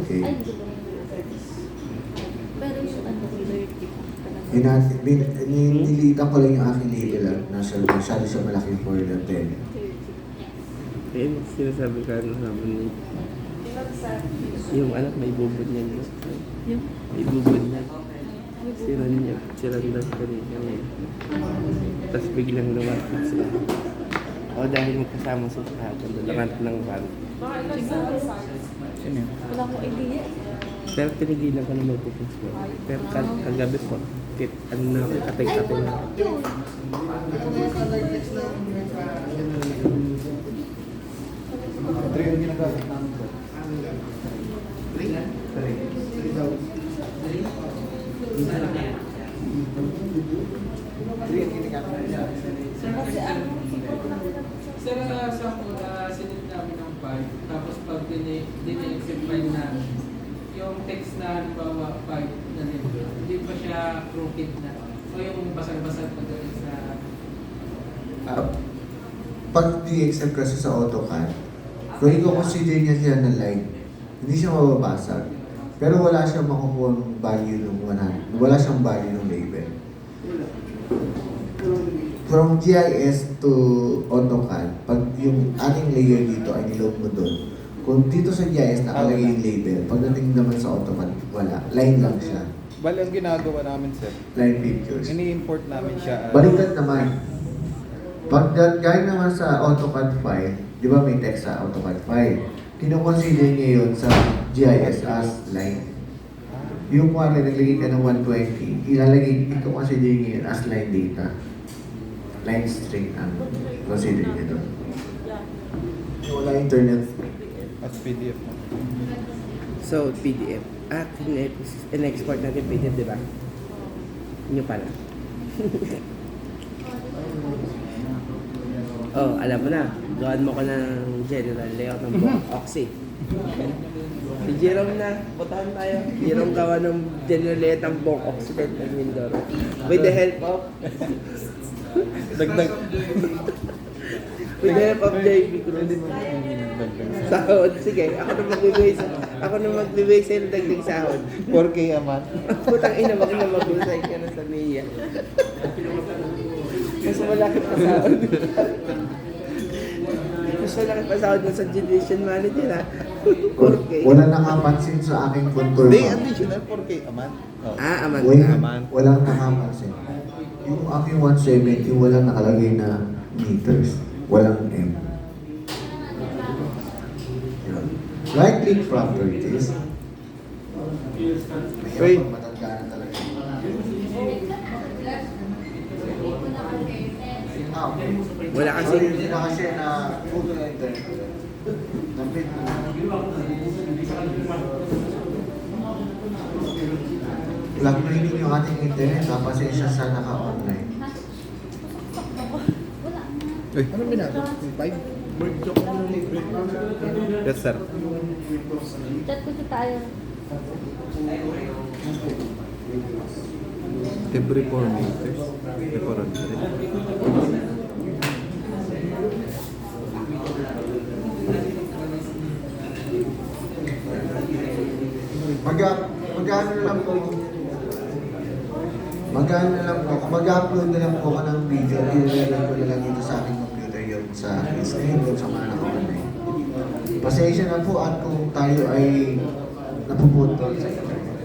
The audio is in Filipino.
Okay. Ay, hindi ko ba pero yung ano, 30 talaga. Nilitan ko lang yung aking label at masyado siya malaki for the 10. Ayun, sinasabi ka na naman ni yung anak may bubod niyan. No? Yung? May bubod niyan. Sirandas kanina ngayon. Tapos biglang lumapit sila. O dahil magkasama sa kahapon, dalangan ng van. Siguro. Sino yun? Wala akong idea. Pero tinigilan ko na magpupunta. Pero kagabi po, ano na ako, katay-katay na. Yun. Ito yung ginagamit namin ko. Kasi ano, Sir, sinit namin ng pipe, tapos pag din-accept file namin, yung text na halimbawa pipe na nito, hindi pa siya crooked na. O yung basag-basag pagdating sa... Pag di-accept kasi sa AutoCAD, kung i-consider niya siya na line, hindi siya mababasag. Pero wala siyang makukuha value ng 100. Wala siyang value ng label. From GIS to AutoCAD, pag yung ating layer dito ay niload mo doon, kung dito sa GIS nakalagay yung label, pagdating naman sa AutoCAD, wala. Line lang siya. Bali, ang ginagawa namin, sir, Line pictures. ini-import namin siya. Baliktad naman. Pag gaya naman sa AutoCAD file, di ba may text sa AutoCAD file? Kinoconsider niya yun sa GIS as line. Yung kung naglagay ka ng 120, i-consider niya yun as line data. Line string ang consider niya doon. Yung wala internet. As PDF mo. So, PDF. In-export natin PDF, di ba? Inyo pala. Oh, alam mo na. Gawin mo ko ng general layout ng buong Oxy. Si Jerome na, putahan tayo. Jerome gawa ng general layout ng buong Occident ng Mindoro. With the help of... Dagdag. With the help of JB Cruz. Sahod, sige. Ako na magbibigay sa'yo ng dagdag sahod. 4K a month. Putang ina, wag na mag-usay ka na sa Mia. Mas malaki pa sahod. Mas malaki pa sahod mo sa generation manager, ha? 4K. Wala nakapansin sa aking contour Hindi, map. additional 4K a month. Oh. Ah, aman Wait, na. walang nakapansin. Yung aking 170, walang nakalagay na meters. Walang M. Yun. Right-click properties. Wait. Matanda na talaga. Wala kasi. Hindi na kasi na photo na internet. Napit na. Plug-in yung ating internet, pasensya sa naka-online. Ano binago? 5? Yes, sir. Chat ko sa tayo. Every 4 meters. Every 400. Magkano na lang po mag-upload na lang po ako ng video, i-record ko na lang dito sa aking computer yun sa screen kung sa mga naka-online. Pasensya na po at kung tayo ay napuputol sa internet.